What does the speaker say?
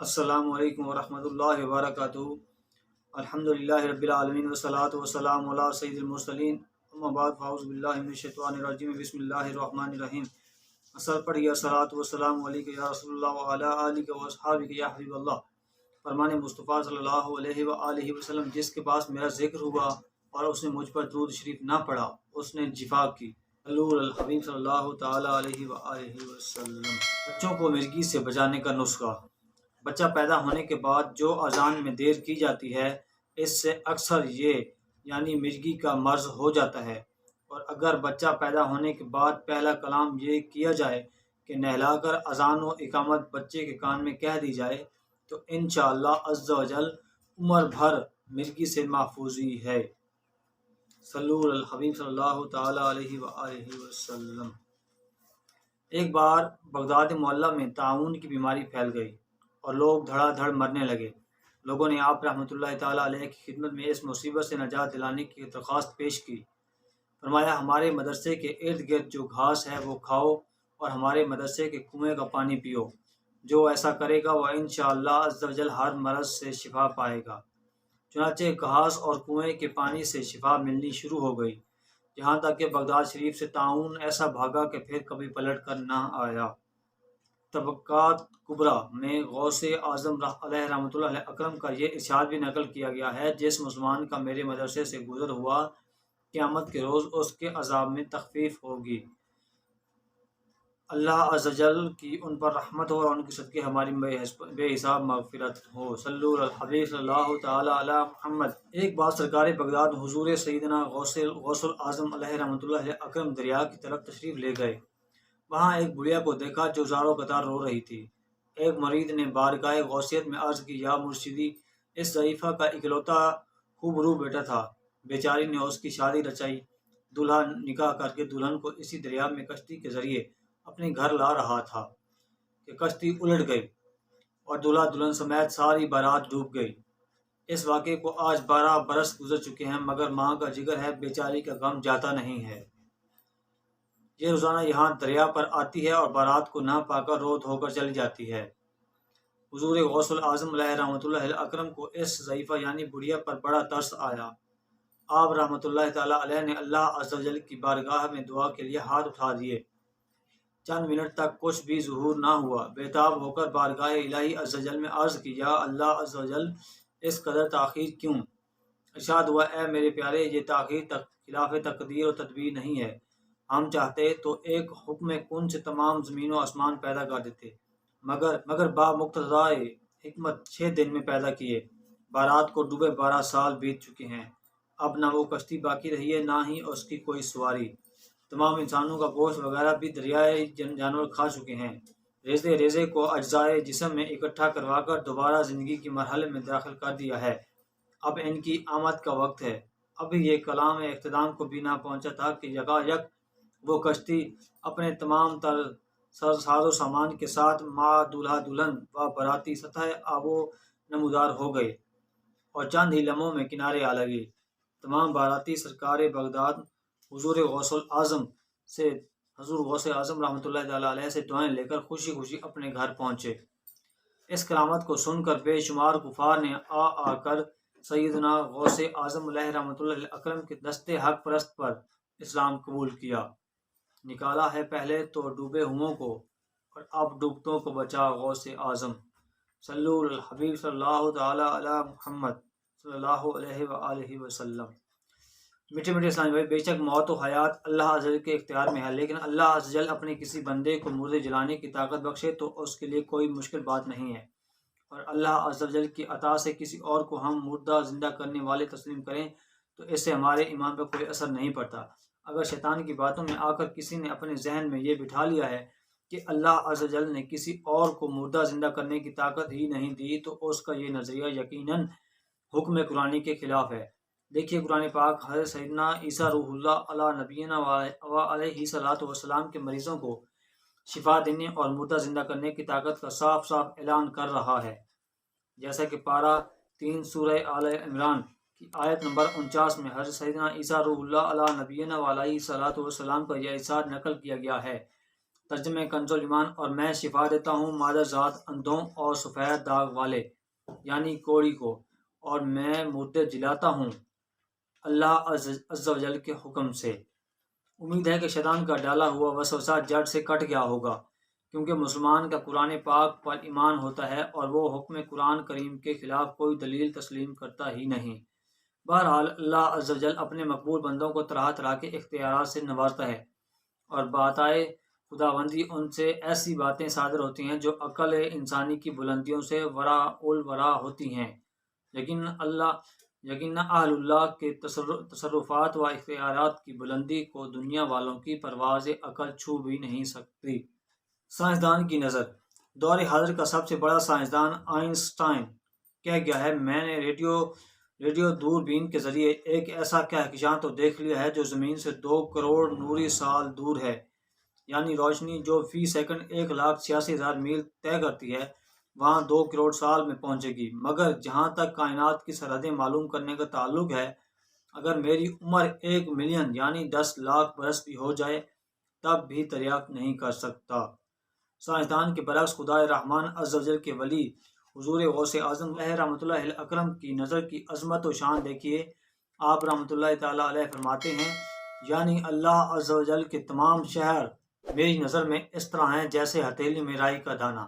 السلام علیکم ورحمۃ اللہ وبرکاتہ۔ الحمدللہ رب العالمین والصلاۃ والسلام علی سید المرسلین، اما بعد فاعوذ باللہ من الشیطان الرجیم، بسم اللہ الرحمن الرحیم۔ اثر پڑھیے الصلاۃ والسلام علیک یا رسول اللہ وعلی آلک واصحابک یا حبیب اللہ۔ فرمان مصطفیٰ صلی اللہ علیہ وآلہ وسلم، جس کے پاس میرا ذکر ہوا اور اس نے مجھ پر درود شریف نہ پڑھا، اس نے جفا کی۔ صلو علی الحبیب صلی اللہ تعالی علیہ وآلہ وسلم۔ بچوں کو مرگی سے بچانے کا نسخہ۔ بچہ پیدا ہونے کے بعد جو اذان میں دیر کی جاتی ہے، اس سے اکثر یہ یعنی مرگی کا مرض ہو جاتا ہے، اور اگر بچہ پیدا ہونے کے بعد پہلا کلام یہ کیا جائے کہ نہلا کر اذان و اقامت بچے کے کان میں کہہ دی جائے تو انشاءاللہ عز و جل عمر بھر مرگی سے محفوظی ہے۔ صلو علی الحبیب صلی اللہ تعالی علیہ وآلہ وسلم۔ ایک بار بغداد معلیٰ میں طاعون کی بیماری پھیل گئی اور لوگ دھڑا دھڑ مرنے لگے۔ لوگوں نے آپ رحمۃ اللہ تعالیٰ علیہ کی خدمت میں اس مصیبت سے نجات دلانے کی درخواست پیش کی۔ فرمایا، ہمارے مدرسے کے ارد گرد جو گھاس ہے وہ کھاؤ اور ہمارے مدرسے کے کنویں کا پانی پیو۔ جو ایسا کرے گا وہ انشاءاللہ عز و جل ہر مرض سے شفا پائے گا۔ چنانچہ گھاس اور کنویں کے پانی سے شفا ملنی شروع ہو گئی، یہاں تک کہ بغداد شریف سے طاعون ایسا بھاگا کہ پھر کبھی پلٹ کر نہ آیا۔ طبقات کبریٰ میں غوث اعظم علیہ رحمۃ اللہ علیہ اکرم کا یہ ارشاد بھی نقل کیا گیا ہے، جس مسلمان کا میرے مدرسے سے گزر ہوا، قیامت کے روز اس کے عذاب میں تخفیف ہوگی۔ اللہ عز و جل کی ان پر رحمت ہو اور ان کے صدقے ہماری بے حساب مغفرت ہو۔ صلو علی الحبیب صلی اللہ تعالی علی محمد۔ ایک بار سرکار بغداد حضور سیدنا غوث الاعظم علیہ رحمۃ اللہ علیہ اکرم دریا کی طرف تشریف لے گئے۔ وہاں ایک بڑھیا کو دیکھا جو زاروں قطار رو رہی تھی۔ ایک مرید نے بارگاہ غوثیت میں عرض کی، یا مرشدی، اس ضعیفہ کا اکلوتا خوبرو بیٹا تھا، بیچاری نے اس کی شادی رچائی، دلہا نکاح کر کے دلہن کو اسی دریا میں کشتی کے ذریعے اپنے گھر لا رہا تھا کہ کشتی الٹ گئی اور دلہا دلہن سمیت ساری بارات ڈوب گئی۔ اس واقعے کو آج 12 برس گزر چکے ہیں، مگر ماں کا جگر ہے، بیچاری کا غم جاتا نہیں ہے۔ یہ روزانہ یہاں دریا پر آتی ہے اور بارات کو نہ پا کر رو دھو کر چلی جاتی ہے۔ حضور غوث الاعظم علیہ رحمۃ اللہ علیہ اکرم کو اس ضعیفہ یعنی بڑھیا پر بڑا ترس آیا۔ آپ رحمۃ اللہ تعالیٰ علیہ نے اللہ عز و جل کی بارگاہ میں دعا کے لیے ہاتھ اٹھا دیے۔ چند منٹ تک کچھ بھی ظہور نہ ہوا۔ بےتاب ہو کر بارگاہ الہی عز و جل میں عرض کی، یا اللہ عز و جل، اس قدر تاخیر کیوں؟ ارشاد ہوا، اے میرے پیارے، یہ تاخیر خلاف تقدیر و تدبیر نہیں ہے۔ ہم چاہتے تو ایک حکم کن سے تمام زمین و آسمان پیدا کر دیتے، مگر با مقتضائے حکمت 6 دن میں پیدا کیے۔ بارات کو ڈوبے 12 سال بیت چکے ہیں، اب نہ وہ کشتی باقی رہی ہے نہ ہی اس کی کوئی سواری۔ تمام انسانوں کا گوشت وغیرہ بھی دریائے جانور کھا چکے ہیں۔ ریزے ریزے کو اجزائے جسم میں اکٹھا کروا کر دوبارہ زندگی کے مرحلے میں داخل کر دیا ہے۔ اب ان کی آمد کا وقت ہے۔ ابھی یہ کلام اختتام کو بھی نہ پہنچا تھا کہ یکایک وہ کشتی اپنے تمام تر ساز و سامان کے ساتھ ماں دولہا دلہن و باراتی سطح آب و نمودار ہو گئے اور چند ہی لمحوں میں کنارے آ لگی۔ تمام باراتی سرکار بغداد حضور غوث اعظم رحمۃ اللہ تعالیٰ علیہ سے دعائیں لے کر خوشی خوشی اپنے گھر پہنچے۔ اس کرامت کو سن کر بے شمار کفار نے آ کر سیدنا غوث اعظم علیہ رحمۃ اللہ علیہ اکرم کے دستے حق پرست پر اسلام قبول کیا۔ نکالا ہے پہلے تو ڈوبے ہوئوں کو اور اب ڈوبتوں کو بچا غوث اعظم۔ صلو علی الحبیب صلی اللہ تعالی علی محمد صلی اللہ علیہ وآلہ وسلم۔ میٹھے میٹھے اسلامی بھائی، بے شک موت و حیات اللہ عز و جل کے اختیار میں ہے، لیکن اللہ عز و جل اپنے کسی بندے کو مردے جلانے کی طاقت بخشے تو اس کے لیے کوئی مشکل بات نہیں ہے، اور اللہ عز و جل کی عطا سے کسی اور کو ہم مردہ زندہ کرنے والے تسلیم کریں تو اس سے ہمارے ایمان پر کوئی اثر نہیں پڑتا۔ اگر شیطان کی باتوں میں آ کر کسی نے اپنے ذہن میں یہ بٹھا لیا ہے کہ اللہ عز و جل نے کسی اور کو مردہ زندہ کرنے کی طاقت ہی نہیں دی تو اس کا یہ نظریہ یقیناً حکم قرآنی کے خلاف ہے۔ دیکھیے قرآن پاک حضرت سیدنا عیسیٰ روح اللہ علیہ نبینا و علیہ صلاۃ وسلام کے مریضوں کو شفا دینے اور مردہ زندہ کرنے کی طاقت کا صاف صاف اعلان کر رہا ہے، جیسا کہ پارہ 3 سورہ آل عمران کی آیت نمبر 49 میں حضرت سیدنا عیسیٰ روح اللہ علیہ نبینا و علیہ صلاۃ وسلام کا یہ ارشاد نقل کیا گیا ہے، ترجمہ کنز الایمان۔ اور میں شفا دیتا ہوں مادر ذات اندھوں اور سفید داغ والے یعنی کوڑی کو، اور میں مردے جلاتا ہوں اللہ عز و جل کے حکم سے۔ امید ہے کہ شیطان کا ڈالا ہوا وسوسہ جڑ سے کٹ گیا ہوگا، کیونکہ مسلمان کا قرآن پاک پر ایمان ہوتا ہے اور وہ حکم قرآن کریم کے خلاف کوئی دلیل تسلیم کرتا ہی نہیں۔ بہرحال اللہ عز و جل اپنے مقبول بندوں کو طرح طرح کے اختیارات سے نوازتا ہے، اور باتائے خداوندی ان سے ایسی باتیں صادر ہوتی ہیں جو عقل انسانی کی بلندیوں سے وراء الورا ہوتی ہیں، لیکن اہل اللہ کے تصرفات و اختیارات کی بلندی کو دنیا والوں کی پرواز عقل چھو بھی نہیں سکتی۔ سائنسدان کی نظر۔ دور حاضر کا سب سے بڑا سائنسدان آئنسٹائن کہہ گیا ہے، میں نے ریڈیو دوربین کے ذریعے ایک ایسا کہکشاں تو دیکھ لیا ہے جو زمین سے 2 کروڑ نوری سال دور ہے، یعنی روشنی جو فی سیکنڈ 1,86,000 میل طے کرتی ہے وہاں 2 کروڑ سال میں پہنچے گی۔ مگر جہاں تک کائنات کی سرحدیں معلوم کرنے کا تعلق ہے، اگر میری عمر 1 ملین یعنی 10 لاکھ برس بھی ہو جائے تب بھی دریافت نہیں کر سکتا۔ سائنسدان کے برعکس خدائے رحمان عز و جل کے ولی حضور غوث اعظم رحمۃ اللہ اکرم کی نظر کی عظمت و شان دیکھیے۔ آپ رحمۃ اللہ تعالیٰ علیہ فرماتے ہیں، یعنی اللہ عز و جل کے تمام شہر میری نظر میں اس طرح ہیں جیسے ہتھیلی میں رائی کا دانہ۔